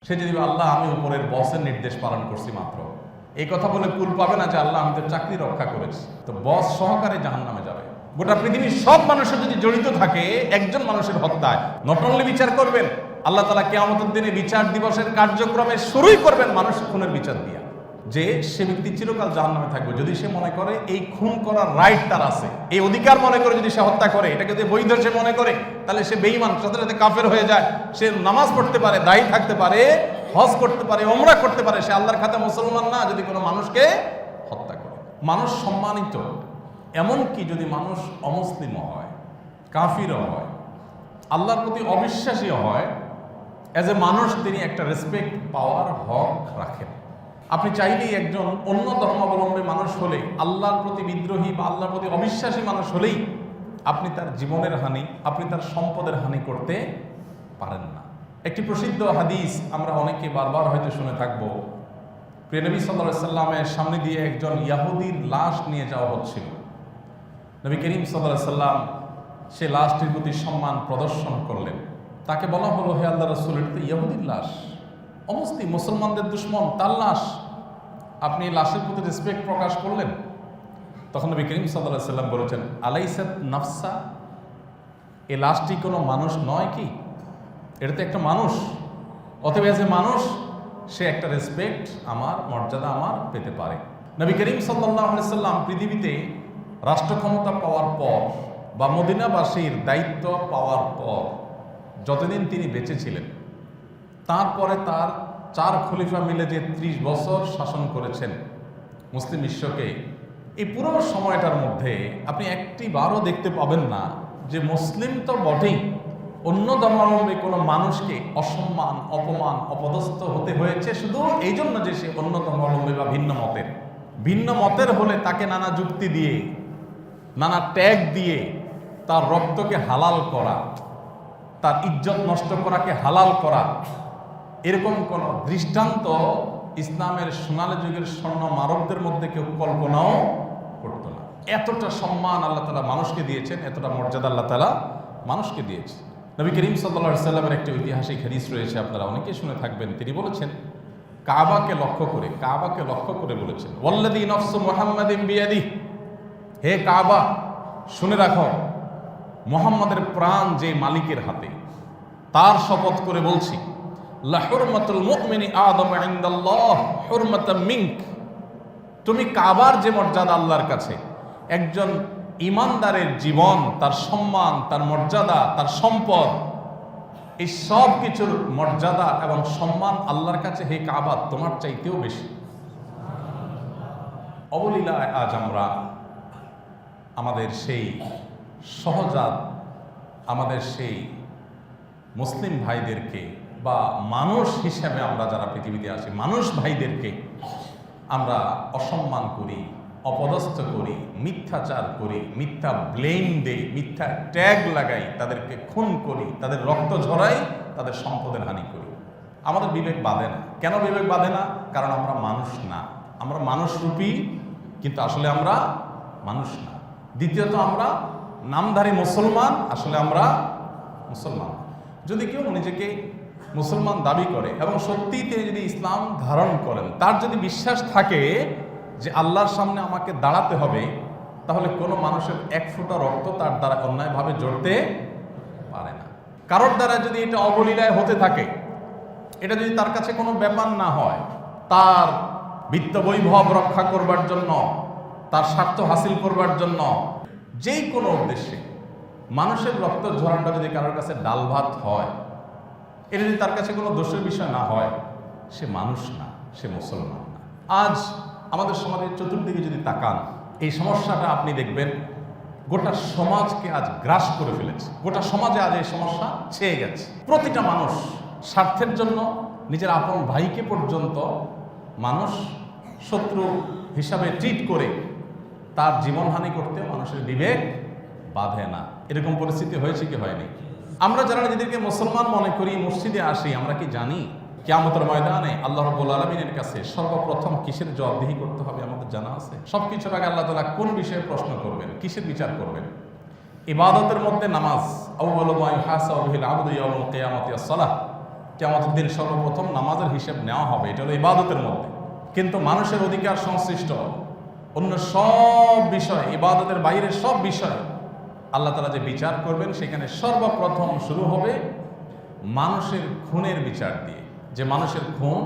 সে যদি আল্লাহ আমি উপরের বসের নির্দেশ পালন করছি মাত্র, এই কথা বলে কুল পাবে না যে আল্লাহ আমি তো চাকরি রক্ষা করেছি, তো বস সহকারে জাহান্নামে যাবে। গোটা পৃথিবীর সব মানুষের যদি জড়িত থাকে একজন মানুষের হত্যায়, নট অনলি বিচার করবেন, আল্লাহ তাআলা কিয়ামতের দিনে বিচার দিবসের কার্যক্রমে শুরুই করবেন মানুষ খুনের বিচার দিয়া, যে সে ব্যক্তি চিরকাল জাহান্নামে থাকবে যদি সে মনে করে এই খুন করার রাইট তার আছে, এই অধিকার মনে করে যদি সে হত্যা করে, এটাকে যদি বৈধ সে মনে করে, তাহলে সে বেঈমান, সাথে সাথে কাফের হয়ে যায়। সে নামাজ পড়তে পারে, দায়ী থাকতে পারে, হজ করতে পারে, ওমরা করতে পারে, সে আল্লাহর খাতে মুসলমান না যদি কোনো মানুষকে হত্যা করে। মানুষ সম্মানিত, এমনকি যদি মানুষ অমুসলিম হয়, কাফিরও হয়, আল্লাহর প্রতি অবিশ্বাসীও হয়, এজ এ মানুষ তিনি একটা রেসপেক্ট পাওয়ার হক রাখেন। আপনি চাইলেই একজন অন্য ধর্মাবলম্বী মানুষ হলে, আল্লাহর প্রতি বিদ্রোহী বা আল্লাহর প্রতি অবিশ্বাসী মানুষ হলেই আপনি তার জীবনের হানি, আপনি তার সম্পদের হানি করতে পারেন না। একটি প্রসিদ্ধ হাদিস আমরা অনেকে বারবার হয়তো শুনে থাকবো। প্রিয় নবী সাল্লাল্লাহু আলাইহি সাল্লামের সামনে দিয়ে একজন ইয়াহুদীর লাশ নিয়ে যাওয়া হচ্ছিল। নবী করিম সাল্লাল্লাহু আলাইহি সাল্লাম সে লাশটির প্রতি সম্মান প্রদর্শন করলেন। তাকে বলা হলো, হে আল্লাহর রাসূল, এটা তো ইয়াহুদীর লাশ, অমুসলিম, মুসলমানদের দুশমন, তার লাশ, আপনি লাশের প্রতি রেসপেক্ট প্রকাশ করলেন। তখন নবী করিম সাল্লাল্লাহু আলাইহি সাল্লাম বলেছেন, আলাইসাত নাফসা, এই লাশটি কোনো মানুষ নয় কি? এটা তো একটা মানুষ, অতএব এজ এ মানুষ সে একটা রেসপেক্ট, আমার মর্যাদা আমার পেতে পারে। নবী করিম সাল্লাল্লাহু আলাইহি সাল্লাম পৃথিবীতে রাষ্ট্র ক্ষমতা পাওয়ার পর বা মদিনাবাসীর দায়িত্ব পাওয়ার পর যতদিন তিনি বেঁচে ছিলেন, তারপরে তার 4 খলিফা মিলে যে 30 বছর শাসন করেছেন মুসলিম বিশ্বকে, এই পুরো সময়টার মধ্যে আপনি একটি বারও দেখতে পাবেন না যে মুসলিম তো বটেই, অন্য ধর্মাবলম্বী কোনো মানুষকে অসম্মান, অপমান, অপদস্থ হতে হয়েছে শুধু এই জন্য যে সে অন্য ধর্মাবলম্বী বা ভিন্ন মতের হলে তাকে নানা যুক্তি দিয়ে, নানা ট্যাগ দিয়ে তার রক্তকে হালাল করা, তার ইজ্জত নষ্ট করাকে হালাল করা, এরকম কোন দৃষ্টান্ত ইসলামের সোনালী যুগের স্বর্ণ মারবদের মধ্যে কেউ কল্পনাও করত না। এতটা সম্মান আল্লাহ তাআলা মানুষকে দিয়েছেন, এতটা মর্যাদা আল্লাহ তাআলা মানুষকে দিয়েছে। নবী করিম সাল্লাল্লাহু আলাইহি সাল্লামের একটি ঐতিহাসিক হাদিস রয়েছে, আপনারা অনেকেই শুনে থাকবেন। তিনি বলেছেন, কাবাকে লক্ষ্য করে বলেছেন, ওয়াল্লাযী নাফসু মুহাম্মাদিন বিয়াদিহি, হে কাবা শুনে রাখো, মুহাম্মাদের প্রাণ যে মালিকের হাতে, তার শপথ করে বলছি, লা হুরমাতুল মুমিনি আদম ইনদাল্লাহ হুরমাতাম মিনক, তুমি কাবার যে মর্যাদা আল্লাহর কাছে, একজন ইমানদারের জীবন, তার সম্মান, তার মর্যাদা, তার সম্পদ, এই সব কিছুর মর্যাদা এবং সম্মান আল্লাহর কাছে হে কাবা তোমার চাইতেও বেশি। অবলীলায় আজ আমরা আমাদের সেই সহজাত, আমাদের সেই মুসলিম ভাইদেরকে বা মানুষ হিসেবে আমরা যারা পৃথিবীতে আছি, মানুষ ভাইদেরকে আমরা অসম্মান করি, অপদস্থ করি, মিথ্যাচার করি, মিথ্যা ব্লেম দেই, মিথ্যা ট্যাগ লাগাই, তাদেরকে খুন করি, তাদের রক্ত ঝরাই, তাদের সম্পদের হানি করি। আমাদের বিবেক বাঁধে না। কেন বিবেক বাঁধে না? কারণ আমরা মানুষ না। আমরা মানুষরূপী, কিন্তু আসলে আমরা মানুষ না। দ্বিতীয়ত আমরা নামধারী মুসলমান, আসলে আমরা মুসলমান। যদি কেউ নিজেকে মুসলমান দাবি করে এবং সত্যিই তিনি যদি ইসলাম ধারণ করেন, তার যদি বিশ্বাস থাকে যে আল্লাহর সামনে আমাকে দাঁড়াতে হবে, তাহলে কোনো মানুষের 1 ফোঁটা রক্ত তার দ্বারা অন্যায়ভাবে জড়তে পারে না। কারোর দ্বারা যদি এটা অবলীলায় হতে থাকে, এটা যদি তার কাছে কোনো ব্যাপার না হয়, তার বিত্ত বৈভব রক্ষা করবার জন্য, তার স্বার্থ হাসিল করবার জন্য, যেই কোনো উদ্দেশ্যে মানুষের রক্ত ঝরানটা যদি কারোর কাছে ডাল ভাত হয়, এটা যদি তার কাছে কোনো দোষের বিষয় না হয়, সে মানুষ না, সে মুসলমান না। আজ আমাদের সমাজের চতুর্দিকে যদি তাকান, এই সমস্যাটা আপনি দেখবেন গোটা সমাজকে আজ গ্রাস করে ফেলেছে। গোটা সমাজে আজ এই সমস্যা ছেয়ে গেছে। প্রতিটা মানুষ স্বার্থের জন্য নিজের আপন ভাইকে পর্যন্ত মানুষ শত্রু হিসাবে ট্রিট করে তার জীবনহানি করতে মানুষের বিবেক বাঁধে না। এরকম পরিস্থিতি হয়েছে কি হয়নি? আমরা যারা নিজেদেরকে মুসলমান মনে করি, মসজিদে আসি, আমরা কি জানি কিয়ামতের ময়দানে আল্লাহ রাব্বুল আলামিনের কাছে সর্বপ্রথম কিসের জবাবদিহি করতে হবে? আমাদের জানা আছে। সবকিছুর আগে আল্লাহ তাআলা কোন বিষয়ে প্রশ্ন করবেন, কিসের বিচার করবেন? ইবাদতের মধ্যে নামাজ, আউয়ালু মা ইউহাসাবু বিহিল আবদু ইয়াউমুল কিয়ামাতি আস-সালাহ। কিয়ামতের দিন সর্বপ্রথম নামাজের হিসাব নেওয়া হবে, এটা হলো ইবাদতের মধ্যে। কিন্তু মানুষের অধিকার সংশ্লিষ্ট অন্য সব বিষয়, ইবাদতের বাইরের সব বিষয় আল্লাহ তাআলা যে বিচার করবেন, সেখানে সর্বপ্রথম শুরু হবে মানুষের খুনের বিচার দিয়ে, যে মানুষের খুন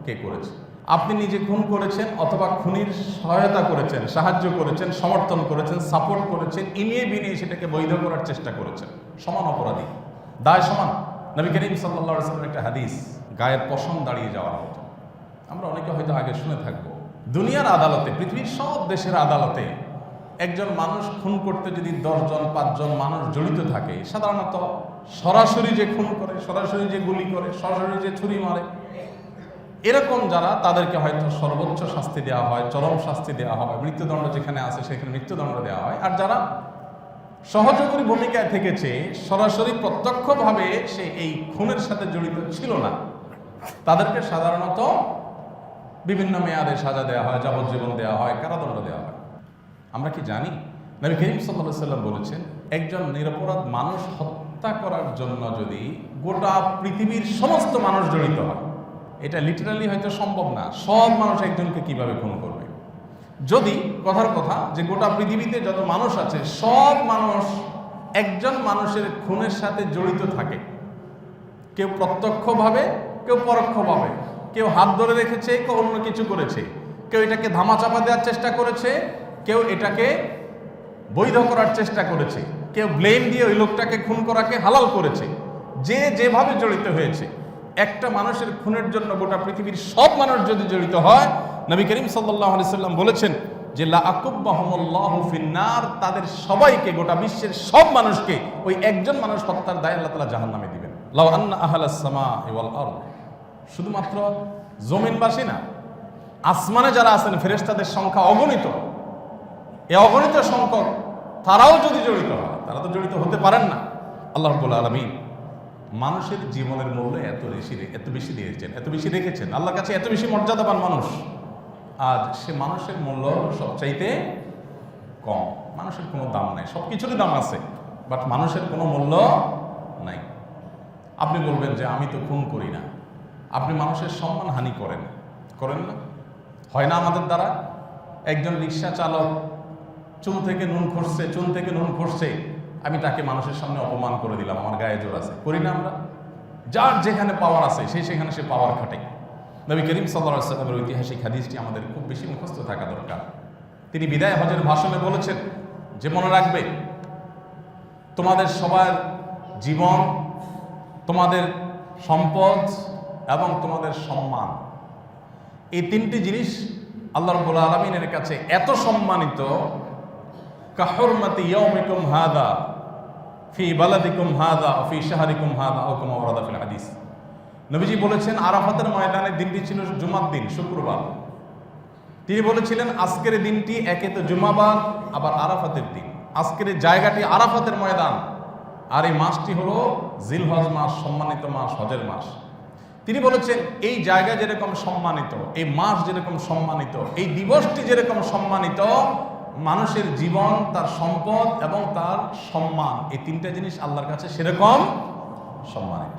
কে করেছে। আপনি নিজে খুন করেছেন অথবা খুনির সহায়তা করেছেন, সাহায্য করেছেন, সমর্থন করেছেন, সাপোর্ট করেছেন, ইনিয়ে বিনিয়ে সেটাকে বৈধ করার চেষ্টা করেছেন, সমান অপরাধী, দায় সমান। নবী করিম সাল্লাল্লাহু আলাইহি ওয়াসাল্লামের একটা হাদিস, গায়ের পশম দাঁড়িয়ে যাওয়ার মতো। আমরা অনেকে হয়তো আগে শুনে থাকবো, দুনিয়ার আদালতে, পৃথিবীর সব দেশের আদালতে একজন মানুষ খুন করতে যদি 10 জন 5 জন মানুষ জড়িত থাকে, সাধারণত সরাসরি যে খুন করে, সরাসরি যে গুলি করে, সরাসরি যে ছুরি মারে, এরকম যারা, তাদেরকে হয়তো সর্বোচ্চ শাস্তি দেওয়া হয়, চরম শাস্তি দেওয়া হয়, মৃত্যুদণ্ড যেখানে আছে সেখানে মৃত্যুদণ্ড দেওয়া হয়। আর যারা সহযোগী ভূমিকায় থেকেছে, সরাসরি প্রত্যক্ষভাবে সে এই খুনের সাথে জড়িত ছিল না, তাদেরকে সাধারণত বিভিন্ন মেয়াদে সাজা দেওয়া হয়, যাবজ্জীবন দেওয়া হয়, কারাদণ্ড দেওয়া হয়। আমরা কি জানি নবী করিম সাল্লাল্লাহু আলাইহি ওয়াসাল্লাম বলেছেন, একজন নিরপরাধ মানুষ হত্যা করার জন্য যদি গোটা পৃথিবীর সমস্ত মানুষ জড়িত হয়, এটা লিটারালি হয়তো সম্ভব না। সব মানুষ একজনকে কিভাবে খুন করবে? যদি কথার কথা যে গোটা পৃথিবীতে যত মানুষ আছে, সব মানুষ একজন মানুষের খুনের সাথে জড়িত থাকে, কেউ প্রত্যক্ষভাবে, কেউ পরোক্ষভাবে, কেউ হাত ধরে রেখেছে, কেউ অন্য কিছু করেছে, কেউ এটাকে ধামাচাপা দেওয়ার চেষ্টা করেছে, কেউ এটাকে বৈধ করার চেষ্টা করেছে, কেউ ব্লেম দিয়ে ওই লোকটাকে খুন করাকে হালাল করেছে। যে যেভাবে জড়িত হয়েছে, একটা মানুষের খুনের জন্য গোটা পৃথিবীর সব মানুষ যদি জড়িত হয়, নবী করিম সাল্লাল্লাহু আলাইহি ওয়াসাল্লাম বলেছেন যে লা আকুব্বাহুমুল্লাহু ফিন্নার, তাদের সবাইকে, গোটা বিশ্বের সব মানুষকে ওই একজন মানুষ হত্যার দায়ে আল্লাহ তাআলা জাহান্নামে দিবেন। লাউ আন্না আহলাস সামাই ওয়াল আরদ, শুধুমাত্র জমিনবাসী না, আসমানে যারা আছেন ফেরেশতাদের সংখ্যা অগণিত, এই অগণিত সংখ্যক তারাও যদি জড়িত হয়, তারা তো জড়িত হতে পারেন না। আল্লাহ রাব্বুল আলামিন মানুষের জীবনের মূল্য এত বেশি দিয়েছেন, এত বেশি রেখেছেন, আল্লাহর কাছে এত বেশি মর্যাদাবান মানুষ। আজ সে মানুষের মূল্য সবচাইতে কম। মানুষের কোনো দাম নাই, সব কিছুরই দাম আছে, বাট মানুষের কোনো মূল্য নাই। আপনি বলবেন যে আমি তো খুন করি না, আপনি মানুষের সম্মান হানি করেন না? হয় না আমাদের দ্বারা? একজন রিক্সা চালক চুল থেকে নুন খসছে, আমি তাকে মানুষের সামনে অপমান করে দিলাম, আমার গায়ে জোর আছে, করি না আমরা? যার যেখানে পাওয়ার আছে সেখানে সে পাওয়ার খাটে। নবী করিম সাল্লাল্লাহু আলাইহি ওয়াসাল্লামের ঐতিহাসিক হাদিসটি আমাদের খুব বেশি মুখস্থ থাকা দরকার। তিনি বিদায় হজের ভাষণে বলেছেন যে, মনে রাখবে, তোমাদের সবার জীবন, তোমাদের সম্পদ এবং তোমাদের সম্মান, এই তিনটি জিনিস আল্লাহ রাব্বুল আলামিনের কাছে এত সম্মানিত, কাহুরমাতি ইয়াউমিকুম হাদা ফি বালাদিকুম হাদা ফি শাহরিকুম হাদা আও কামা ওয়ারাদা ফিল হাদিস। নবীজি বলেছেন, আরাফাতের ময়দানের দিনটি ছিল জুমার দিন, শুক্রবার। তিনি বলেছিলেন, আজকের দিনটি একে তো জুমাবার, আবার আরাফাতের দিন। আজকের জায়গাটি আরাফাতের ময়দান, আর এই মাসটি হলো জিলহজ মাস, সম্মানিত মাস, হজের মাস। তিনি বলেছেন, এই জায়গা যেরকম সম্মানিত, এই মাস যেরকম সম্মানিত, এই দিবসটি যেরকম সম্মানিত, মানুষের জীবন, তার সম্পদ এবং তার সম্মান, এই তিনটা জিনিস আল্লাহর কাছে সেরকম সম্মানিত।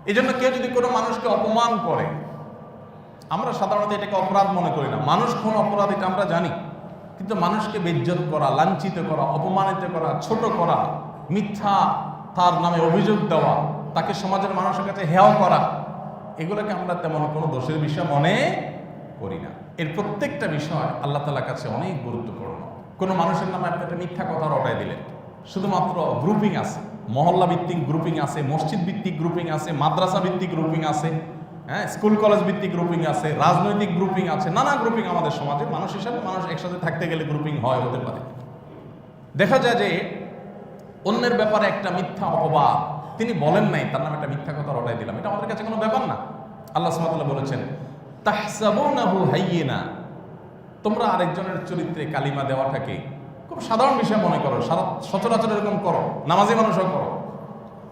এই জন্য কেউ যদি কোনো মানুষকে অপমান করে, আমরা সাধারণত এটাকে অপরাধ মনে করি না। মানুষ কোন অপরাধ এটা আমরা জানি, কিন্তু মানুষকে বেইজ্জত করা, লাঞ্ছিত করা, অপমানিত করা, ছোট করা, মিথ্যা তার নামে অভিযোগ দেওয়া, তাকে সমাজের মানুষের কাছে হেয় করা, এগুলোকে আমরা তেমন কোনো দোষের বিষয় মনে করি না। এর প্রত্যেকটা বিষয় আল্লাহ তাআলার কাছে অনেক গুরুত্বপূর্ণ। কোনো মানুষের নামে আপনি একটা মিথ্যা কথা রটাই দিলেন, শুধুমাত্র গ্রুপিং আছে, মহল্লা ভিত্তিক গ্রুপিং আছে, মসজিদ ভিত্তিক গ্রুপিং আছে, মাদ্রাসা ভিত্তিক গ্রুপিং আছে, স্কুল কলেজ ভিত্তিক গ্রুপিং আছে, রাজনৈতিক গ্রুপিং আছে, নানা গ্রুপিং আমাদের সমাজে। মানুষ হিসাবে মানুষ একসাথে থাকতে গেলে গ্রুপিং হতে পারে। দেখা যায় যে অন্যের ব্যাপারে একটা মিথ্যা অপবাদ তিনি বলেন নাই, তার নামে একটা মিথ্যা কথা রটাই দিলাম, এটা আমাদের কাছে কোনো ব্যাপার না। আল্লাহ সুবহানাহু ওয়া তাআলা বলেছেন, তাহসাবুনাহু হাইয়িনা, তোমরা আরেকজনের চরিত্রে কালিমা দেওয়াটাকে খুব সাধারণ বিষয় মনে করো, সচরাচর এরকম করো, নামাজি মানুষও করো,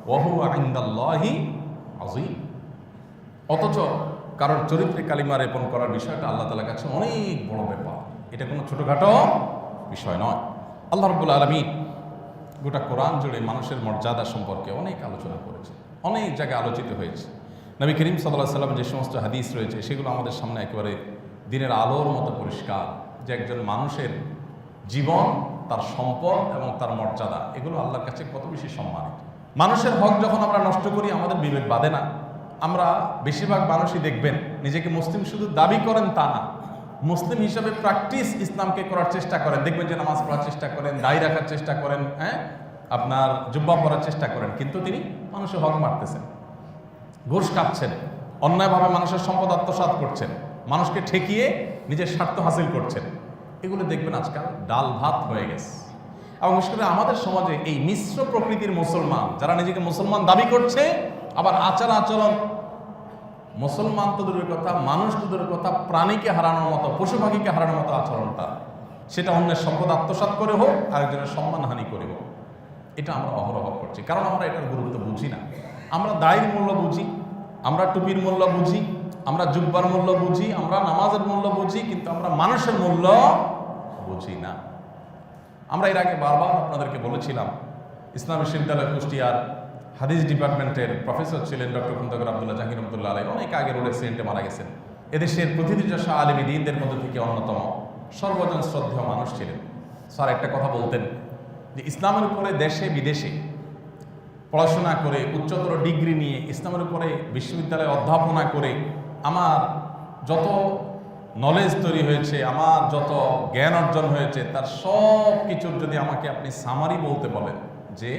ওয়া হুয়া ইনদাল্লাহি আযীম। অথচ কারোর চরিত্রে কালিমা রেপন করার বিষয়টা আল্লাহ তাআলার কাছে অনেক বড় ব্যাপার, এটা কোনো ছোটখাটো বিষয় নয়। আল্লাহ রাব্বুল আলামিন গোটা কোরআন জুড়ে মানুষের মর্যাদা সম্পর্কে অনেক আলোচনা করেছে, অনেক জায়গায় আলোচিত হয়েছে। নবী করিম সাল্লাল্লাহু আলাইহি ওয়াসাল্লাম যে সমস্ত হাদিস রয়েছে সেগুলো আমাদের সামনে একেবারে দিনের আলোর মতো পরিষ্কার, যে একজন মানুষের জীবন, তার সম্পদ এবং তার মর্যাদা এগুলো আল্লাহর কাছে কত বেশি সম্মানিত। মানুষের হক যখন আমরা নষ্ট করি আমাদের বিবেক বাঁধে না। আমরা বেশিরভাগ মানুষই দেখবেন নিজেকে মুসলিম শুধু দাবি করেন তা না, মুসলিম হিসাবে প্র্যাকটিস ইসলামকে করার চেষ্টা করেন। দেখবেন যে নামাজ পড়ার চেষ্টা করেন, দাড়ি রাখার চেষ্টা করেন, আপনার জুব্বা পরার চেষ্টা করেন, কিন্তু তিনি মানুষের হক মারতেছেন, ঘুষ খাচ্ছেন, অন্যায়ভাবে মানুষের সম্পদ আত্মসাৎ করছেন, মানুষকে ঠেকিয়ে নিজের স্বার্থ হাসিল করছেন। এগুলো দেখবেন আজকাল ডাল ভাত হয়ে গেছে। এবং বিশেষ করে আমাদের সমাজে এই মিশ্র প্রকৃতির মুসলমান যারা নিজেকে মুসলমান দাবি করছে, আবার আচার আচরণ মুসলমান তো দূরের কথা, মানুষ তো দূরের কথা, প্রাণীকে হারানোর মতো, পশু পাখিকে হারানোর মতো আচরণটা, সেটা অন্যের সম্পদ আত্মসাৎ করে হোক, আরেকজনের সম্মানহানি করে হোক, এটা আমরা অহরহ করছি। কারণ আমরা এটার গুরুত্ব বুঝি না। আমরা দাড়ির মূল্য বুঝি, আমরা টুপির মূল্য বুঝি, আমরা জুব্বার মূল্য বুঝি, আমরা নামাজের মূল্য বুঝি, কিন্তু আমরা মানুষের মূল্য বুঝি না। আমরা এর আগে বারবার আপনাদেরকে বলেছিলাম, ইসলাম বিশ্ববিদ্যালয় কুষ্টিয়ার হাদিস ডিপার্টমেন্টের প্রফেসর ছিলেন ডক্টর খন্দকার আব্দুল্লাহ জাহির রহমতুল্লাহ আলাইহি, অনেক আগে রোড অ্যাক্সিডেন্টে মারা গেছেন। এদেশের প্রতিনিধিশা আলেমী দ্বীনদের মধ্যে থেকে অন্যতম সর্বজন শ্রদ্ধেয় মানুষ ছিলেন। স্যার একটা কথা বলতেন যে ইসলামের উপরে দেশে বিদেশে পড়াশোনা করে, উচ্চতর ডিগ্রি নিয়ে ইসলামের উপরে বিশ্ববিদ্যালয়ে অধ্যাপনা করে আমার যত নলেজ তৈরি হয়েছে, আমার যত জ্ঞান অর্জন হয়েছে, তার সব কিছুর যদি আমাকে আপনি সামারি বলতে বলেন, যে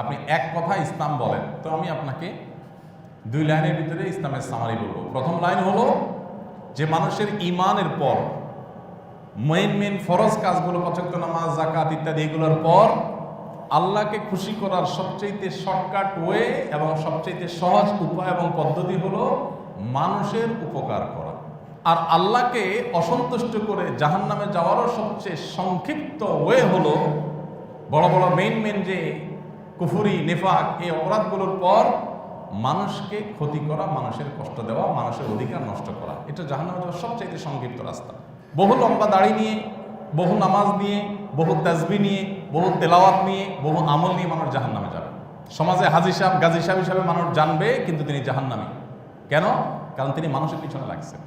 আপনি এক কথা ইসলাম বলেন, তো আমি আপনাকে 2 লাইনের ভিতরে ইসলামের সামারি বলবো। প্রথম লাইন হলো যে মানুষের ইমানের পর মেন ফরজ কাজগুলো, পাঁচ ওয়াক্ত নামাজ, যাকাত ইত্যাদি, এগুলোর পর আল্লাহকে খুশি করার সবচেয়ে শর্টকাট ওয়ে এবং সবচেয়ে সহজ উপায় এবং পদ্ধতি হলো মানুষের উপকার করা। আর আল্লাহকে অসন্তুষ্ট করে জাহান্নামে যাওয়ারও সবচেয়ে সংক্ষিপ্ত ওয়ে হলো বড় বড় মেন যে কুফরি, নেফাক, এই অপরাধগুলোর পর মানুষকে ক্ষতি করা, মানুষের কষ্ট দেওয়া, মানুষের অধিকার নষ্ট করা, এটা জাহান্নামে যাওয়ার সবচেয়ে সংক্ষিপ্ত রাস্তা। বহু লম্বা দাড়ি নিয়ে, বহু নামাজ নিয়ে, বহু তাসবিহ নিয়ে, বহু তেলাওয়াত নিয়ে, বহু আমল নিয়ে মানুষ জাহান্নামে যাবে। সমাজে হাজী সাহেব, গাজী সাহেব হিসাবে মানুষ জানবে, কিন্তু তিনি জাহান্নামী। কেন? কারণ তিনি মানুষের পিছনে লাগছেন,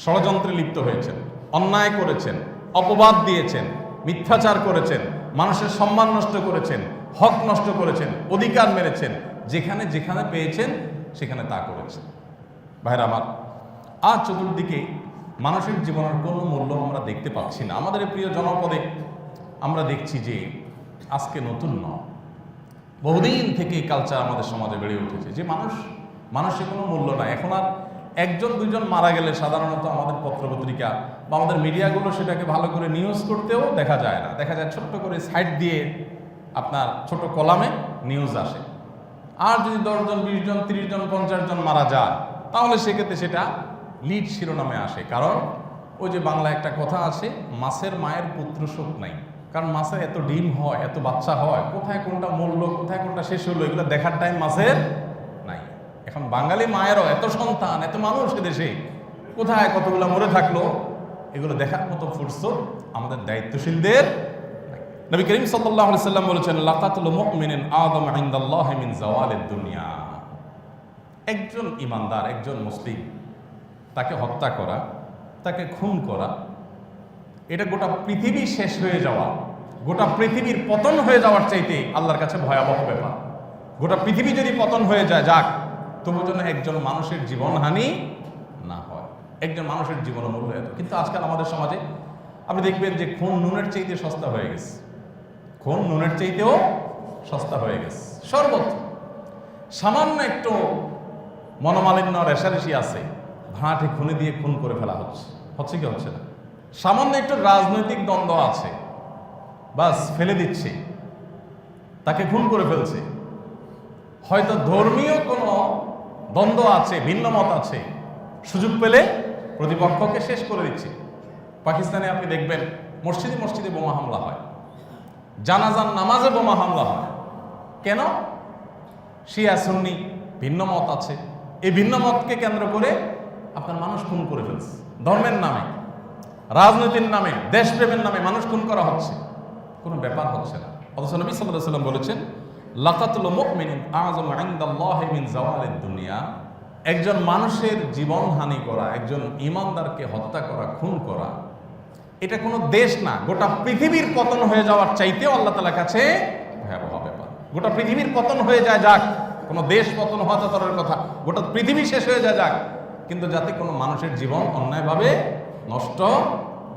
ষড়যন্ত্রে লিপ্ত হয়েছেন, অন্যায় করেছেন, অপবাদ দিয়েছেন, মিথ্যাচার করেছেন, মানুষের সম্মান নষ্ট করেছেন, হক নষ্ট করেছেন, অধিকার মেরেছেন, যেখানে যেখানে পেয়েছেন সেখানে তা করেছেন। ভাইরা আমার, আজ চতুর্দিকে মানুষের জীবনের কোনো মূল্য আমরা দেখতে পাচ্ছি না। আমাদের প্রিয় জনপদে আমরা দেখছি যে আজকে নতুন নয়, বহুদিন থেকে কালচার আমাদের সমাজে বেড়ে উঠেছে যে মানুষের কোনো মূল্য নাই। এখন আর 1-2জন মারা গেলে সাধারণত আমাদের পত্রপত্রিকা বা আমাদের মিডিয়াগুলো সেটাকে ভালো করে নিউজ করতেও দেখা যায় না। দেখা যায় ছোট্ট করে সাইড দিয়ে আপনার ছোট কলামে নিউজ আসে। আর যদি 10জন, 20জন, 30জন, 50জন মারা যায়, তাহলে সেক্ষেত্রে সেটা লিড শিরোনামে আসে। কারণ ওই যে বাংলা একটা কথা আছে, মাছের মায়ের পুত্র শোক নাই। কারণ মাছের এত ডিম হয়, এত বাচ্চা হয়, কোথায় কোনটা মরলো, কোথায় কোনটা শেষ হলো, এগুলো দেখার টাইম মাছের নাই। এখন বাঙালি মায়েরও এত সন্তান, এত মানুষ এদেশে, কোথায় কতগুলো মরে থাকলো, এগুলো দেখার মতো ফুরসত আমাদের দায়িত্বশীলদের। নবী করিম সাল্লাল্লাহু আলাইহি সাল্লাম বলেছেন, লাকাতুল মুমিনিন আযম ইনদাল্লাহি মিন যাওয়ালিদ দুনিয়া। একজন ইমানদার, একজন মুসলিম, তাকে হত্যা করা, তাকে খুন করা, এটা গোটা পৃথিবী শেষ হয়ে যাওয়া, গোটা পৃথিবীর পতন হয়ে যাওয়ার চাইতে আল্লাহর কাছে ভয়াবহ ব্যাপার। গোটা পৃথিবী যদি পতন হয়ে যায়, যাক, তবু যেন একজন মানুষের জীবনহানি না হয়, একজন মানুষের জীবন মূল্য এত। কিন্তু আজকাল আমাদের সমাজে আপনি দেখবেন যে খুন নুনের চাইতে সস্তা হয়ে গেছে, খুন নুনের চাইতেও সস্তা হয়ে গেছে। সর্বত্র সামান্য একটু মনোমালিন্য, রেশারেশি আছে, ভাঁটে খুনে দিয়ে খুন করে ফেলা হচ্ছে কি হচ্ছে না। সামান্য একটু রাজনৈতিক দ্বন্দ্ব আছে, বাস ফেলে দিচ্ছে, তাকে খুন করে ফেলছে। হয়তো ধর্মীয় কোনো দ্বন্দ্ব আছে, ভিন্ন মত আছে, সুযোগ পেলে প্রতিপক্ষকে শেষ করে দিচ্ছে। পাকিস্তানে আপনি দেখবেন মসজিদে মসজিদে বোমা হামলা হয়, জানাজার নামাজে বোমা হামলা হয়। কেন? শিয়া সুন্নি ভিন্ন মত আছে, এই ভিন্ন মতকে কেন্দ্র করে আপনার মানুষ খুন করে ফেলছে। ধর্মের নামে, রাজনীতির নামে, দেশপ্রেমের নামে মানুষ খুন করা হচ্ছে, কোনো ব্যাপার হচ্ছে না। অথচ নবী সাল্লাল্লাহু আলাইহি ওয়াসাল্লাম বলেছেন, লাকাতুল মুমিনিন আযম ইনদাল্লাহি মিন যাওয়ালিদ দুনিয়া। একজন মানুষের জীবনহানি করা, একজন ঈমানদারকে হত্যা করা, খুন করা, এটা কোনো দেশ না, গোটা পৃথিবীর পতন হয়ে যাওয়ার চাইতেও আল্লাহ তাআলার কাছে ভয়াবহ ব্যাপার। গোটা পৃথিবীর পতন হয়ে যায় যাক, কোনো দেশ পতন হওয়া তো দূরের কথা, গোটা পৃথিবী শেষ হয়ে যায় যাক, কিন্তু যাতে কোনো মানুষের জীবন অন্যায়ভাবে নষ্ট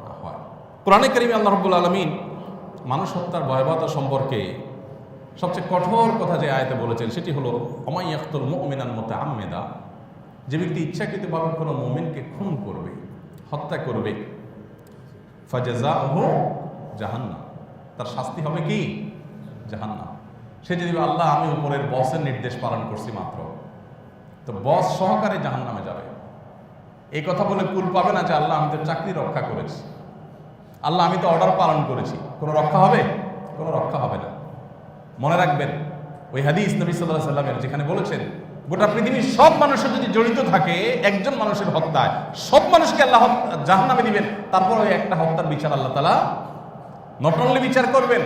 না হয়। কোরআনে কারিমে আল্লাহ রাব্বুল আলামিন মানুষ হত্যার ভয়াবহতা সম্পর্কে সবচেয়ে কঠোর কথা যে আয়াতে বলেছেন সেটি হলো ওমাই ইয়াকতুল মুমিনান মুতাআম্মিদা, যে ব্যক্তি ইচ্ছাকৃতভাবে কোনো মুমিনকে খুন করবে, হত্যা করবে, ফাজাযাউহু জাহান্নাম, তার শাস্তি হবে কি? জাহান্নাম। সে যদি আল্লাহ আমি উপরের বসের নির্দেশ পালন করছি মাত্র, তো বস সহকারে জাহান্নামে যাবে। এই কথা বলে কুল পাবে না যে আল্লাহ আমি তো চাকরি রক্ষা করেছি, আল্লাহ আমি তো অর্ডার পালন করেছি। কোনো রক্ষা হবে? কোনো রক্ষা হবে না। মনে রাখবেন ওই হাদিস নবী সাল্লাল্লাহু আলাইহি ওয়াসাল্লামের, যেখানে বলেছেন গোটা পৃথিবীর সব মানুষের যদি জড়িত থাকে একজন মানুষের হত্যায়, সব মানুষকে আল্লাহ জাহান্নামে দিবেন। তারপর ওই একটা হত্যার বিচার আল্লাহ তাআলা নট অনলি বিচার করবেন,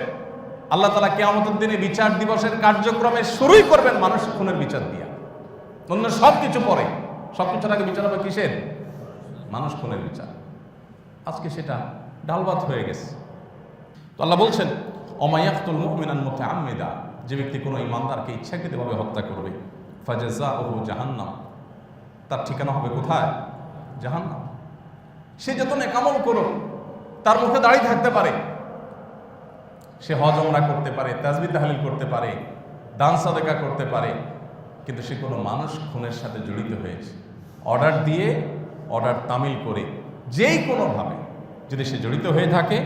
আল্লাহ তাআলা কিয়ামতের দিনে বিচার দিবসের কার্যক্রমে শুরুই করবেন মানুষ খুনের বিচার দিয়া। অন্য সব কিছু পরে, সব কিছুর আগে বিচার হবে কিসের? মানুষ খুনের বিচার। আজকে সেটা ডালভাত হয়ে গেছে। তো আল্লাহ বলছেন ওমা ইয়াকতুল মুমিনান মুতাআম্মিদা, যে ব্যক্তি কোনো ঈমানদারকে ইচ্ছাকৃতভাবে হত্যা করবে, ফাজাযাউহু জাহান্নাম, তার ঠিকানা হবে কোথায়? জাহান্নাম। সে যত নেকামল করুক, তার মুখে দাড়ি থাকতে পারে, সে হজ ওমরা করতে পারে, তাসবিহ তাহলিল করতে পারে, দান সাদাকা করতে পারে, কিন্তু সে কোনো মানুষ খুনের সাথে জড়িত হয়েছে, অর্ডার দিয়ে, অর্ডার তামিল করে, যেই কোনোভাবে যদি সে জড়িত হয়ে থাকে,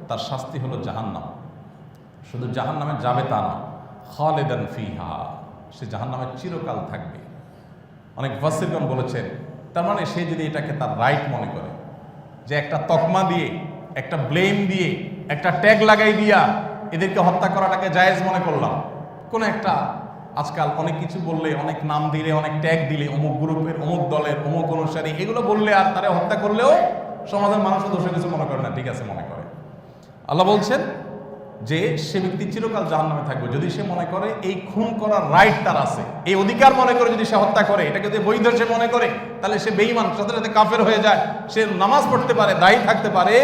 তার শাস্তি হলো জাহান্নাম। শুধু জাহান্নামে যাবে তা না, খালিদান ফিহা, সে জাহান্নামে চিরকাল থাকবে। অনেক মুফাসসিরগণ বলেছেন, তার মানে সে যদি এটাকে তার রাইট মনে করে, যে একটা তকমা দিয়ে, একটা ব্লেম দিয়ে, একটা ট্যাগ লাগাই দিয়া এদেরকে হত্যা করাটাকে জায়েজ মনে করলাম, কোন একটা আজকাল অনেক কিছু বললে, অনেক নাম দিলে, অনেক ট্যাগ দিলে, অমুক গ্রুপের, অমুক দলের, অমুক অনুসারী, এগুলো বললে আর তারা হত্যা করলেও সমাজের মানুষও দোষে কিছু মনে করে না, ঠিক আছে মনে করে। আল্লাহ বলছেন যে সে ব্যক্তি চিরকাল জাহান্নামে থাকবে যদি সে মনে করে এই খুন করার রাইট তার আছে, এই অধিকার মনে করে যদি সে হত্যা করে, এটাকে যদি বৈধ সে মনে করে, তাহলে সে বেঈমান, সাথে সাথে কাফের হয়ে যায়। সে নামাজ পড়তে পারে, দায়ী থাকতে পারে,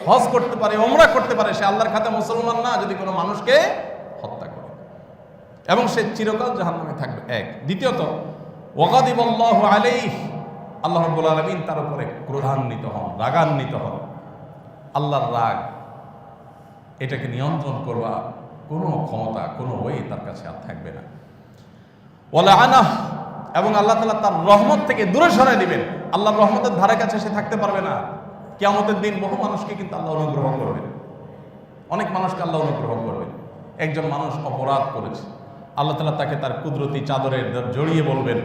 হজ করতে পারে, ওমরা করতে পারে, সে আল্লাহর খাতে মুসলমান না যদি কোনো মানুষকে হত্যা করে, এবং সে চিরকাল জাহান্নামে থাকবে। এক। দ্বিতীয়ত, ওয়াগাদিবাল্লাহু আলাইহি, আল্লাহ রাব্বুল আলামিন তার উপরে ক্রোধান্বিত হন, রাগান্বিত হন। আল্লাহর রাগ, এটাকে নিয়ন্ত্রণ করবা কোনো ক্ষমতা, কোনো ওয়ে তার কাছে আর থাকবে না। ওয়ালা আনাহ, এবং আল্লাহ তাআলা তার রহমত থেকে দূরে সরাই দিবেন। আল্লাহর রহমতের ধারে কাছে সে থাকতে পারবে না। কিয়ামতের দিন বহু মানুষকে কিন্তু আল্লাহ অনুগ্রহ করবেন, অনেক মানুষকে আল্লাহ অনুগ্রহ করবেন। একজন মানুষ অপরাধ করেছে, আল্লাহ তাআলা তাকে তার কুদরতি চাদরে জড়িয়ে বলবেন,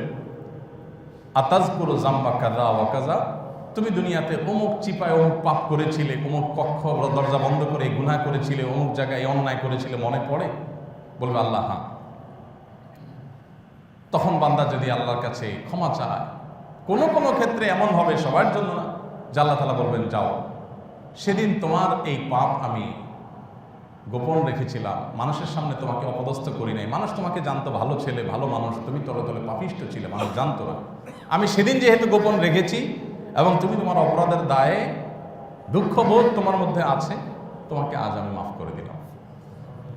আতাজকুরু যামবা কাযা ওয়া কাযা, তুমি দুনিয়াতে অমুক চিপায় অমুক পাপ করেছিলে, অমুক কক্ষ দরজা বন্ধ করে গুনাহ করেছিলে, অমুক জায়গায় অন্যায় করেছিলে, মনে পড়ে? বলবে আল্লাহ হ্যাঁ। তখন বান্দা যদি আল্লাহর কাছে ক্ষমা চায়, কোনো কোনো ক্ষেত্রে এমন হবে, সবার জন্য না, যে আল্লাহ তাআলা বলবেন যাও, সেদিন তোমার এই পাপ আমি গোপন রেখেছিলাম, মানুষের সামনে তোমাকে অপদস্থ করি নাই। মানুষ তোমাকে জানতো ভালো ছেলে, ভালো মানুষ, তুমি তলে তলে পাপিষ্ঠ ছিলে, মানুষ জানতো না। আমি সেদিন যেহেতু গোপন রেখেছি, এবং তুমি তোমার অপরাধের দায়ে দুঃখবোধ তোমার মধ্যে আছে, তোমাকে আজ আমি মাফ করে দিলাম,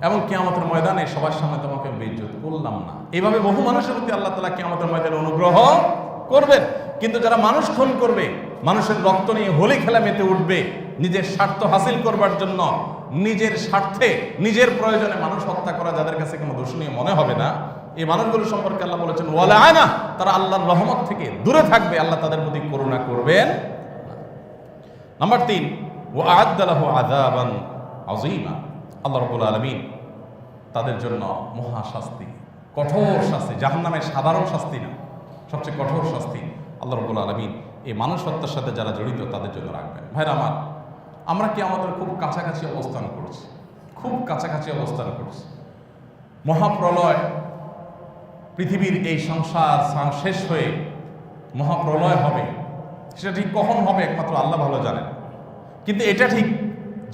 এবং কিয়ামতের ময়দানে সবার সামনে তোমাকে বেইজ্জত করলাম না। এইভাবে বহু মানুষের প্রতি আল্লাহ তাআলা কিয়ামতের ময়দানে অনুগ্রহ করবেন। কিন্তু যারা মানুষ খুন করবে, মানুষের রক্ত নিয়ে হোলি খেলা মেতে উঠবে, নিজের স্বার্থ হাসিল করবার জন্য, নিজের স্বার্থে, নিজের প্রয়োজনে মানুষ হত্যা করা যাদের কাছে কোনো দোষণীয় মনে হবে না, এই মানুষগুলো সম্পর্কে আল্লাহ বলেছেন ওয়ালা আনা, তারা আল্লাহর রহমত থেকে দূরে থাকবে, আল্লাহ তাদের প্রতি করুণা করবেন। নাম্বার 3, ওয়া আ'আদ্দা লাহু আযাবান আযীমা, আল্লাহ রাব্বুল আলামিন তাদের জন্য মহা শাস্তি, কঠোর শাস্তি, জাহান্নামের সাধারণ শাস্তি না, সবচেয়ে কঠোর শাস্তি আল্লাহ রাব্বুল আলামিন এই মানুষ হত্যার সাথে যারা জড়িত তাদের জন্য রাখবেন। ভাইরা আমার, আমরা কি আমাদের খুব কাছাকাছি অবস্থান করছি, খুব কাছাকাছি অবস্থান করছি। মহাপ্রলয়, পৃথিবীর এই সংসার শেষ হয়ে মহাপ্রলয় হবে, সেটা ঠিক কখন হবে একমাত্র আল্লাহ ভালো জানেন। কিন্তু এটা ঠিক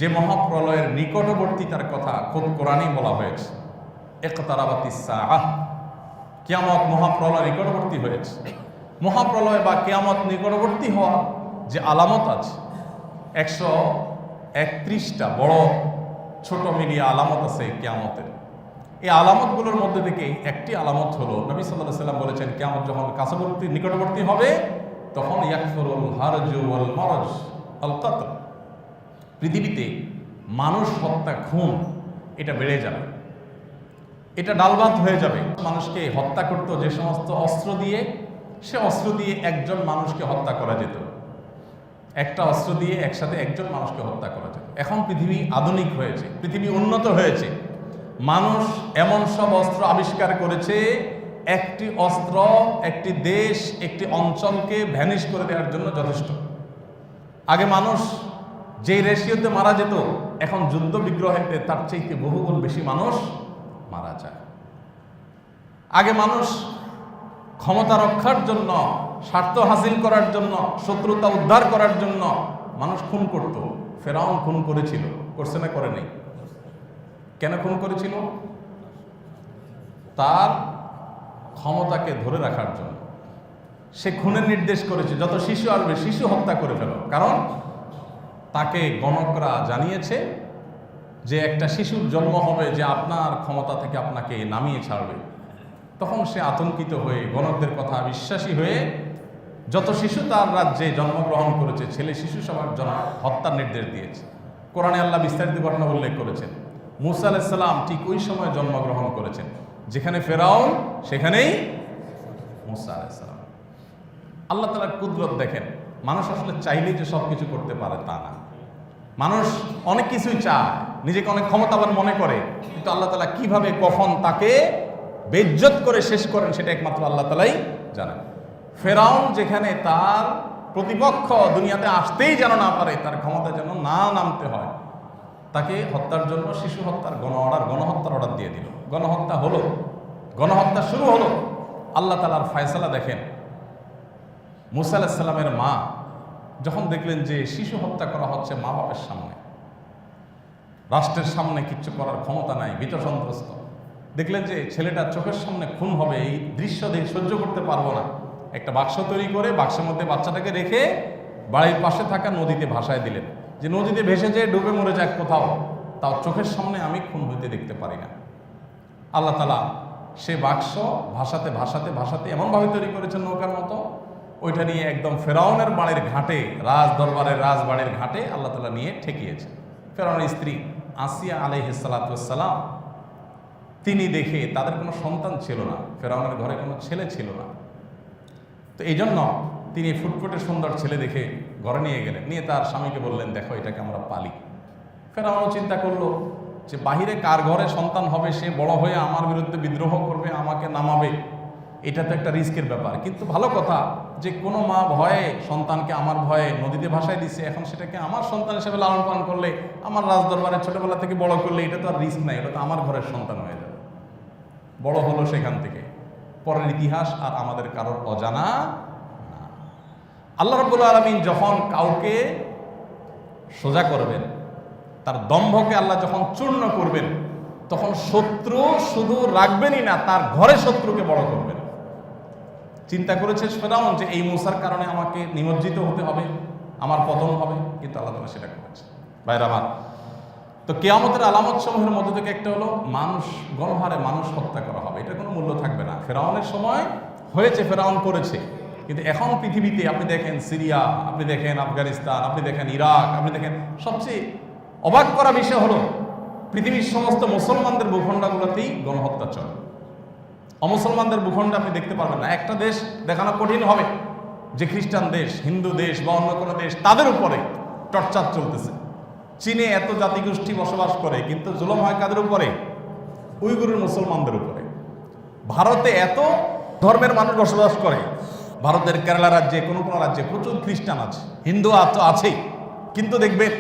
যে মহাপ্রলয়ের নিকটবর্তীতার কথা খুব কোরআনেই বলা হয়েছে, ইকতারাবাতিস সাআহ, কিয়ামত মহাপ্রলয় নিকটবর্তী হয়েছে। মহাপ্রলয় বা কিয়ামত নিকটবর্তী হওয়ার যে আলামত আছে 131টা বড় ছোট মিলিয়ে আলামত আছে কিয়ামতের। এই আলামতগুলোর মধ্যে থেকে একটি আলামত হলো, নবী সাল্লাল্লাহু আলাইহি ওয়াসাল্লাম বলেছেন, কিয়ামত যখন কাছাবর্তী নিকটবর্তী হবে তখন ইয়াকফুরুল হারজু ওয়াল মারজ আল কতল, পৃথিবীতে মানুষ হত্যা, খুন এটা বেড়ে যাবে, এটা ডালভাত হয়ে যাবে। মানুষকে হত্যা করত যে সমস্ত অস্ত্র দিয়ে, সে অস্ত্র দিয়ে একজন মানুষকে হত্যা করা যেত, একটা অস্ত্র দিয়ে একসাথে একজন মানুষকে হত্যা করা যেত। এখন পৃথিবী আধুনিক হয়েছে, পৃথিবী উন্নত হয়েছে, মানুষ এমন সব অস্ত্র আবিষ্কার করেছে, একটি অস্ত্র একটি দেশ একটি অঞ্চলকে ভ্যানিশ করে দেওয়ার জন্য যথেষ্ট। আগে মানুষ যেই রেশিওতে মারা যেত, এখন যুদ্ধ বিগ্রহেতে তার চাইতে বহুগুণ বেশি মানুষ মারা যায়। আগে মানুষ ক্ষমতা রক্ষার জন্য, স্বার্থ হাসিল করার জন্য, শত্রুতা উদ্ধার করার জন্য মানুষ খুন করত। ফেরাউন খুন করেছিল, করছে না করে নেই? কেন খুন করেছিল? তার ক্ষমতাকে ধরে রাখার জন্য। সে খুনের নির্দেশ করেছে, যত শিশু আসবে শিশু হত্যা করে ফেলো, কারণ তাকে গণকরা জানিয়েছে যে একটা শিশুর জন্ম হবে যে আপনার ক্ষমতা থেকে আপনাকে নামিয়ে ছাড়বে। তখন সে আতঙ্কিত হয়ে, গণকদের কথা বিশ্বাসী হয়ে যত শিশু তার রাজ্যে জন্মগ্রহণ করেছে, ছেলে শিশু সবার জন্য হত্যার নির্দেশ দিয়েছে। কোরআনে আল্লাহ বিস্তারিত ঘটনা উল্লেখ করেছেন। মূসা আলাইহিস সালাম ঠিক ওই সময় জন্মগ্রহণ করেছেন, যেখানে ফেরাউন সেখানেই মূসা আলাইহিস সালাম। আল্লাহ তাআলার কুদরত দেখেন। মানুষ আসলে চাইলেই যে সব কিছু করতে পারে তা না। মানুষ অনেক কিছুই চায়, নিজেকে অনেক ক্ষমতাবান মনে করে, কিন্তু আল্লাহ তাআলা কিভাবে কখন তাকে বেইজ্জত করে শেষ করেন সেটা একমাত্র আল্লাহ তাআলাই জানেন। ফেরাউন যেখানে তার প্রতিপক্ষ দুনিয়াতে আসতেই যেন না পারে, তার ক্ষমতা যেন না নামতে হয়, তাকে হত্যার জন্য শিশু হত্যার গণহত্যার অর্ডার দিয়ে দিল। গণহত্যা হলো, গণহত্যা শুরু হলো। আল্লাহ তাআলার ফয়সালা দেখেন। মূসা আলাইহিস সালামের মা যখন দেখলেন যে শিশু হত্যা করা হচ্ছে মা বাপের সামনে, রাষ্ট্রের সামনে কিচ্ছু করার ক্ষমতা নাই, ভীত সন্ত্রস্ত, দেখলেন যে ছেলেটা চোখের সামনে খুন হবে, এই দৃশ্য দেখে সহ্য করতে পারবো না, একটা বাক্স তৈরি করে বাক্সের মধ্যে বাচ্চাটাকে রেখে বাড়ির পাশে থাকা নদীতে ভাসায় দিলেন, যে নদীতে ভেসে যেয়ে ডুবে মরে যাক কোথাও, তাও চোখের সামনে আমি খুন হইতে দেখতে পারি না। আল্লাহ তাআলা সে বাক্স ভাসাতে ভাসাতে ভাসাতে এমনভাবে তৈরি করেছেন নৌকার মতো, ওইটা নিয়ে একদম ফেরাউনের বাড়ির ঘাটে, রাজ দরবারের রাজবাড়ির ঘাটে আল্লাহ তাআলা নিয়ে ঠেকিয়েছে। ফেরাউনের স্ত্রী আসিয়া আলাইহিস সালাতু ওয়াস সালাম, তিনি দেখে তাদের কোনো সন্তান ছিল না, ফেরাউনের ঘরে কোনো ছেলে ছিল না, তো এই জন্য তিনি ফুটফুটে সুন্দর ছেলে দেখে ঘরে নিয়ে গেলেন, নিয়ে তার স্বামীকে বললেন, দেখো এটাকে আমরা পালি। ফেরাউনও চিন্তা করলো যে বাহিরে কার ঘরে সন্তান হবে, সে বড় হয়ে আমার বিরুদ্ধে বিদ্রোহ করবে, আমাকে নামাবে, এটা তো একটা রিস্কের ব্যাপার। কিন্তু ভালো কথা যে কোনো মা ভয়ে সন্তানকে আমার ভয়ে নদীতে ভাসায় দিচ্ছে, এখন সেটাকে আমার সন্তান হিসেবে লালন পালন করলে, আমার রাজদরবারে ছোটবেলা থেকে বড় করলে, এটা তো আর রিস্ক নাই, এটা তো আমার ঘরের সন্তান হয়ে যাবে। বড় হলো সেখান থেকে। পরের ইতিহাস আর আমাদের কারোর অজানা না। আল্লাহ রাব্বুল আলামিন যখন কাউকে সোজা করবেন, তার দম্ভকে আল্লাহ যখন চূর্ণ করবেন, তখন শত্রু শুধু রাখবেনই না, তার ঘরে শত্রুকে বড় করবেন। চিন্তা করেছে ফেরাউন যে এই মূসার কারণে আমাকে নিমজ্জিত হতে হবে, আমার পতন হবে, কিন্তু আল্লাহ তাআলা সেটা করেছে। ভাইরা আমার, তো কিয়ামতের আলামত সমূহের মধ্যে থেকে একটা হলো মানুষ, গণহারে মানুষ হত্যা করা হবে, এটা কোনো মূল্য থাকবে না। ফেরাউনের সময় হয়েছে, ফেরাউন করেছে, কিন্তু এখন পৃথিবীতে আপনি দেখেন সিরিয়া, আপনি দেখেন আফগানিস্তান, আপনি দেখেন ইরাক, আপনি দেখেন, সবচেয়ে অবাক করা বিষয় হলো পৃথিবীর সমস্ত মুসলমানদের ভূখণ্ডগুলোতেই গণহত্যা চলে। অমুসলমানদের ভূখণ্ডে আপনি দেখতে পারবেন না। একটা দেশ দেখানো কঠিন হবে যে খ্রিস্টান দেশ, হিন্দু দেশ বা অন্য কোনো দেশ, তাদের উপরে টর্চার চলতেছে। চীনে এত জাতিগোষ্ঠী বসবাস করে, কিন্তু জুলুম হয় কাদের উপরে? উইগুরের মুসলমানদের উপরে। ভারতে এত ধর্মের মানুষ বসবাস করে, ভারতের কেরালা রাজ্যে কোনো কোনো রাজ্যে প্রচুর খ্রিস্টান আছে, হিন্দু আছেই, কিন্তু দেখবেন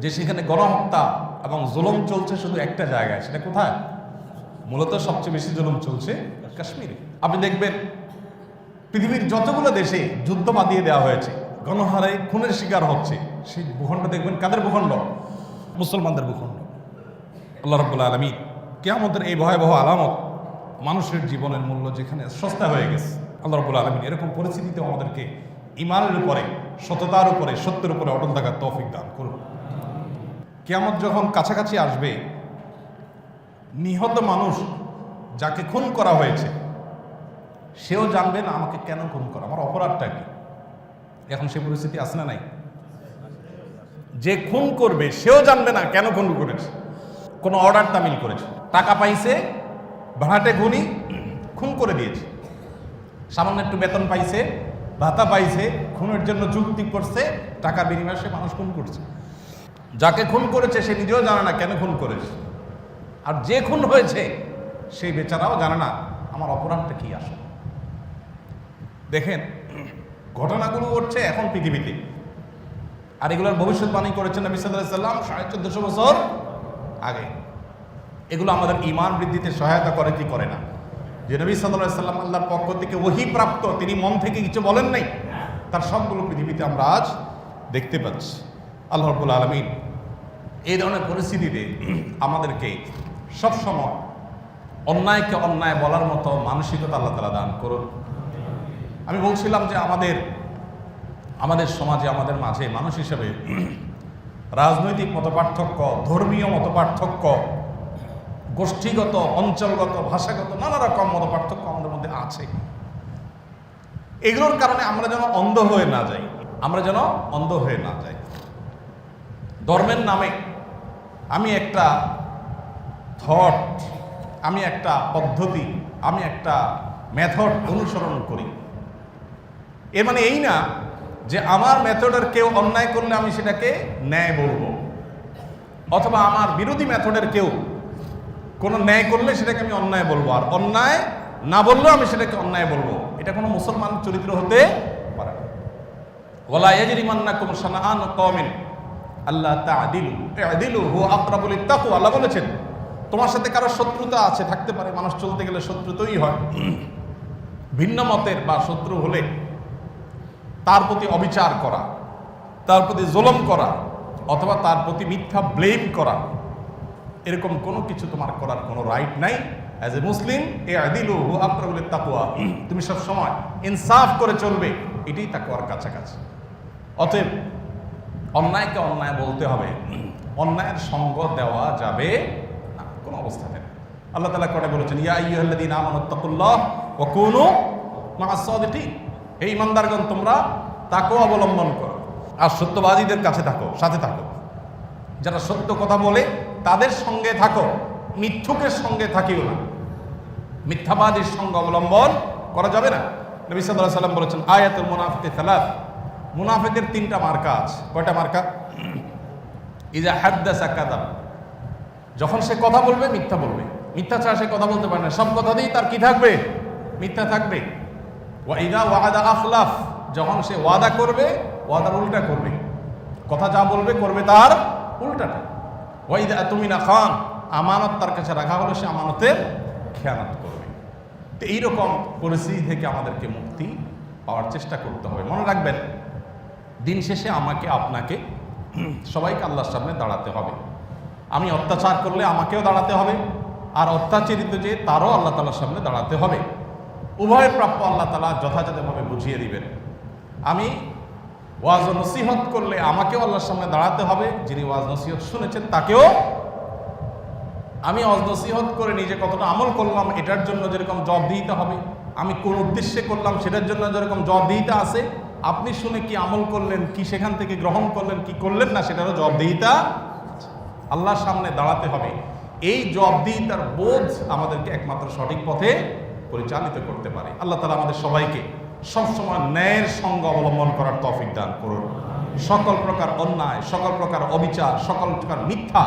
যে সেখানে গণহত্যা এবং জুলুম চলছে শুধু একটা জায়গায়। সেটা কোথায়? মূলত সবচেয়ে বেশি জুলুম চলছে কাশ্মীরে। আপনি দেখবেন পৃথিবীর যতগুলো দেশে যুদ্ধ বাঁধিয়ে দেওয়া হয়েছে, গণহারে খুনের শিকার হচ্ছে, সেই ভূখণ্ড দেখবেন কাদের ভূখণ্ড? মুসলমানদের ভূখণ্ড। আল্লাহ রাব্বুল আলামিন কিয়ামতের এই ভয়াবহ আলামত, মানুষের জীবনের মূল্য যেখানে সস্তা হয়ে গেছে, আল্লাহ রাব্বুল আলামিন এরকম পরিস্থিতিতে আমাদেরকে ঈমানের উপরে, সততার উপরে, সত্যের উপরে অটল থাকার তৌফিক দান করুন। কিয়ামত যখন কাছাকাছি আসবে, নিহত মানুষ যাকে খুন করা হয়েছে সেও জানবে না আমাকে কেন খুন করা, আমার অপরাধটা কি। এখন সে পরিস্থিতি আসে না নাই? যে খুন করবে সেও জানবে না কেন খুন করেছে, কোনো অর্ডার তামিল করেছে, টাকা পাইছে, ভাড়াটে খুনি খুন করে দিয়েছে, সামান্য একটু বেতন পাইছে, ভাতা পাইছে, খুনের জন্য চুক্তি করছে, টাকার বিনিময়ে সে মানুষ খুন করছে। যাকে খুন করেছে সে নিজেও জানে না কেন খুন করেছে, আর যে খুন হয়েছে সেই বেচারাও জানে না আমার অপরাধটা কি আসে। দেখেন, ঘটনাগুলো ঘটছে এখন পৃথিবীতে, আর এগুলোর ভবিষ্যৎবাণী করেছেন নবী সাল্লাল্লাহু আলাইহি ওয়াসাল্লাম 1450 বছর আগে। এগুলো আমাদের ঈমান বৃদ্ধিতে সহায়তা করে কি করে না? যে নবী সাল্লাল্লাহু আলাইহি ওয়াসাল্লাম আল্লাহর পক্ষ থেকে ওহী প্রাপ্ত, তিনি মন থেকে কিছু বলেন নাই, তার সবগুলো পৃথিবীতে আমরা আজ দেখতে পাচ্ছি। আল্লাহ রাব্বুল আলামিন এই ধরনের পরিস্থিতিতে আমাদেরকে সবসময় অন্যায়কে অন্যায় বলার মতো মানসিকতা আল্লাহ তাআলা দান করুন। আমি বলছিলাম যে আমাদের সমাজে, আমাদের মাঝে মানুষ হিসেবে রাজনৈতিক মতপার্থক্য, ধর্মীয় মতপার্থক্য, গোষ্ঠীগত, অঞ্চলগত, ভাষাগত নানা রকম মতপার্থক্য আমাদের মধ্যে আছে। এগুলোর কারণে আমরা যেন অন্ধ হয়ে না যাই, ধর্মের নামে আমি একটা থট, আমি একটা পদ্ধতি, আমি একটা মেথড অনুসরণ করি। এর মানে এই না যে আমার মেথডের কেউ অন্যায় করলে আমি সেটাকে ন্যায় বলবো, অথবা আমার বিরোধী মেথডের কেউ কোনো ন্যায় করলে সেটাকে আমি অন্যায় বলবো, আর অন্যায় না বললেও আমি সেটাকে অন্যায় বলবো। এটা কোনো মুসলমানের চরিত্র হতে পারে না। ওয়ালা ইয়াজরিমান্নাকুম শানাআন কওমিন আল্লা তা'দিলু ই'দিলু হুয়া আকরাবু লিত-তাকওয়া। আল্লাহ বলেছেন, তোমার সাথে কারো শত্রুতা আছে, থাকতে পারে, মানুষ চলতে গেলে শত্রুতাই হয়। ভিন্ন মতের বা শত্রু হলে তার প্রতি অবিচার করা, তার প্রতি জুলুম করা, অথবা তার প্রতি মিথ্যা ব্লেম করা, এরকম কোনো কিছু তোমার করার কোনো রাইট নাই। অ্যাজ এ মুসলিম, ই'দিলু হুয়া আকরাবু লিত-তাকওয়া, তুমি সব সময় ইনসাফ করে চলবে, এটাই তাকওয়ার কাছাকাছি। অতএব অন্যায়কে অন্যায় বলতে হবে, অন্যায়ের সঙ্গ দেওয়া যাবে না কোনো অবস্থাতে। আল্লাহ তাআলা কোরআনে বলেছেন, ইয়া আইয়ুহাল্লাযীনা আমানুত্তাকুল্লাহ ওয়া কুনু মা'আস সাদিকিন। হে ঈমানদারগণ, তোমরা তাকওয়া অবলম্বন করো আর সত্যবাদীদের সাথে থাকো। যারা সত্য কথা বলে তাদের সঙ্গে থাকো, মিথ্যুকের সঙ্গে থাকিও না, মিথ্যাবাদীর সঙ্গে অবলম্বন করা যাবে না। নবী সাল্লাল্লাহু আলাইহি ওয়াসাল্লাম বলেছেন, আয়াতুল মুনাফিকি সালাত, মুনাফিকের 3টা মার্কা আছে। কয়টা মার্কা? ইজা হাদ্দাসা কাযাব, যখন সে কথা বলবে মিথ্যা বলবে, মিথ্যা ছাড়া সে কথা বলতে পারে না, সব কথাতেই তার কি থাকবে? মিথ্যা থাকবে। ওয়া ইযা ওয়া'আদা আখলাফ, যখন সে ওয়াদা করবে ওয়াদার উল্টা করবে, কথা যা বলবে করবে তার উল্টাটা। ওয়া ইযা আতুমিনা খান, আমানত তার কাছে রাখা হলে সে আমানতের খেয়ানত করবে। তো এইরকম পরিস্থিতি থেকে আমাদেরকে মুক্তি পাওয়ার চেষ্টা করতে হবে। মনে রাখবেন, দিন শেষে আমাকে, আপনাকে, সবাইকে আল্লাহর সামনে দাঁড়াতে হবে। আমি অত্যাচার করলে আমাকেও দাঁড়াতে হবে, আর অত্যাচারিত যে তারও আল্লাহ তাআলার সামনে দাঁড়াতে হবে। উভয়ের প্রাপ্য আল্লাহ তাআলা যথাযথভাবে বুঝিয়ে দিবেন। আমি ওয়াজ ও নসিহত করলে আমাকেও আল্লাহর সামনে দাঁড়াতে হবে, যিনি ওয়াজ নসিহত শুনেছেন তাকেও। আমি ওয়াজ নসিহত করে নিজে কতটা আমল করলাম এটার জন্য যেরকম জবাবদিহিতা হবে, আমি কোন উদ্দেশ্যে করলাম সেটার জন্য যেরকম জবাবদিহিতা আছে, আপনি শুনে কি আমল করলেন, কি সেখান থেকে গ্রহণ করলেন, কি করলেন না, সেটারও জবাবদিহিতা আল্লাহর সামনে দাঁড়াতে হবে। এই জবাবদিহিতার বোধ আমাদেরকে একমাত্র সঠিক পথে পরিচালিত করতে পারে। আল্লাহ তাআলা আমাদের সবাইকে সবসময় ন্যায়ের সঙ্গ অবলম্বন করার তৌফিক দান করুন। সকল প্রকার অন্যায়, সকল প্রকার অবিচার, সকল প্রকার মিথ্যা,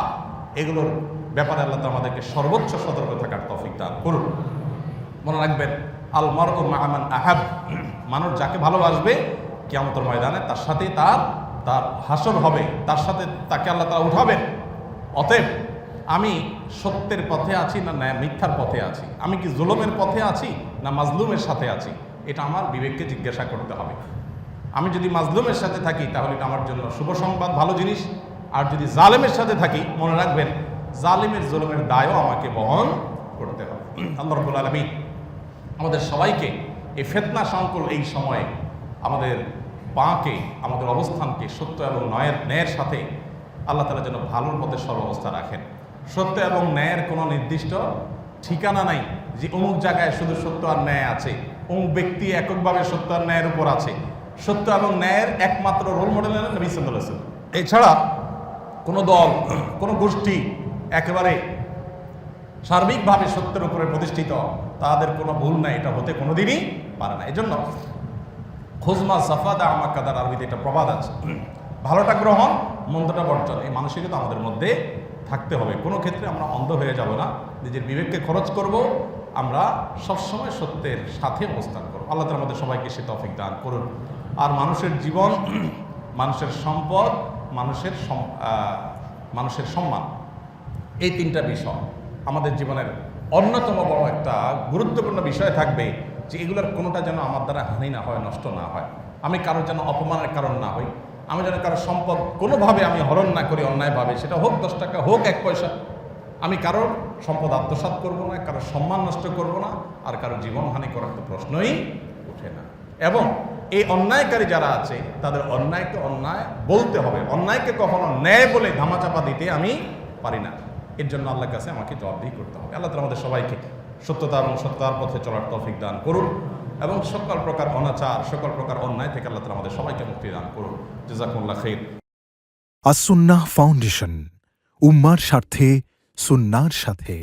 এগুলোর ব্যাপারে আল্লাহ তাআলা আমাদেরকে সর্বোচ্চ সতর্ক থাকার তৌফিক দান করুন। মনে রাখবেন, আল মারউ মা'a মান আহাব, মানুষ যাকে ভালোবাসবে কিয়ামতের ময়দানে তার সাথে তার হাসর হবে, তার সাথে তাকে আল্লাহ তাআলা উঠাবেন। অতএব আমি সত্যের পথে আছি না মিথ্যার পথে আছি, আমি কি জুলুমের পথে আছি না মাজলুমের সাথে আছি, এটা আমার বিবেককে জিজ্ঞাসা করতে হবে। আমি যদি মাজলুমের সাথে থাকি তাহলে এটা আমার জন্য শুভ সংবাদ, ভালো জিনিস। আর যদি জালেমের সাথে থাকি, মনে রাখবেন জালিমের জুলুমের দায়ও আমাকে বহন করতে হবে। আল্লাহ রাব্বুল আলামিন আমাদের সবাইকে এই ফিতনা সংকুল এই সময়ে আমাদের বাঁকে, আমাদের অবস্থানকে সত্য এবং ন্যায়ের সাথে আল্লাহ তাআলা যেন ভালোর পথে সর্বাবস্থা রাখেন। সত্য এবং ন্যায়ের কোনো নির্দিষ্ট ঠিকানা নাই যে অমুক জায়গায় শুধু সত্য আর ন্যায় আছে, অমুক ব্যক্তি এককভাবে সত্য আর ন্যায়ের উপর আছে। সত্য এবং ন্যায়ের একমাত্র রোল মডেল হলেন নবী সাল্লাল্লাহু আলাইহি ওয়াসাল্লাম। এছাড়া কোনো দল, কোনো গোষ্ঠী একেবারে সার্বিকভাবে সত্যের উপরে প্রতিষ্ঠিত, তাদের কোনো ভুল নাই, এটা হতে কোনোদিনই পারে না। এজন্য খুজমা সাফাদা আমা কাদার, আরবিতে এটা প্রবাদ আছে, ভালোটা গ্রহণ, মন্দটা বর্জন। এই মানসিকতা আমাদের মধ্যে থাকতে হবে। কোনো ক্ষেত্রে আমরা অন্ধ হয়ে যাব না, নিজের বিবেককে খরচ করব, আমরা সবসময় সত্যের সাথে অবস্থান করব। আল্লাহ তাআলা আমাদের সবাইকে সে তৌফিক দান করুন। আর মানুষের জীবন, মানুষের সম্পদ, মানুষের সম্মান, এই তিনটা বিষয় আমাদের জীবনের অন্যতম বড় একটা গুরুত্বপূর্ণ বিষয় থাকবে, যে এগুলোর কোনোটা যেন আমার দ্বারা হানি না হয়, নষ্ট না হয়, আমি কারোর যেন অপমানের কারণ না হই, আমি যেন কারোর সম্পদ কোনোভাবে আমি হরণ না করি অন্যায়ভাবে, সেটা হোক 10 টাকা, হোক 1 পয়সা। আমি কারোর সম্পদ আত্মসাৎ করব না, কারোর সম্মান নষ্ট করব না, আর কারোর জীবনহানি করার তো প্রশ্নই ওঠে না। এবং এই অন্যায়কারী যারা আছে তাদের অন্যায়কে অন্যায় বলতে হবে, অন্যায়কে কখনো ন্যায় বলে ধামাচাপা দিতে আমি পারি না। এর জন্য আল্লাহর কাছে আমাকে জবাবদিহি করতে হবে। আল্লাহ তাআলা আমাদের সবাইকে সত্যতা এবং সত্যতার পথে চলার তৌফিক দান করুন, এবং সকল প্রকার অনাচার, সকল প্রকার অন্যায় থেকে আল্লাহ তাআলা আমাদের সবাইকে মুক্তি দান করুন। জাযাকুমুল্লাহ খাইর। আস-সুন্নাহ ফাউন্ডেশন, উম্মার স্বার্থে সুন্নাহর সাথে।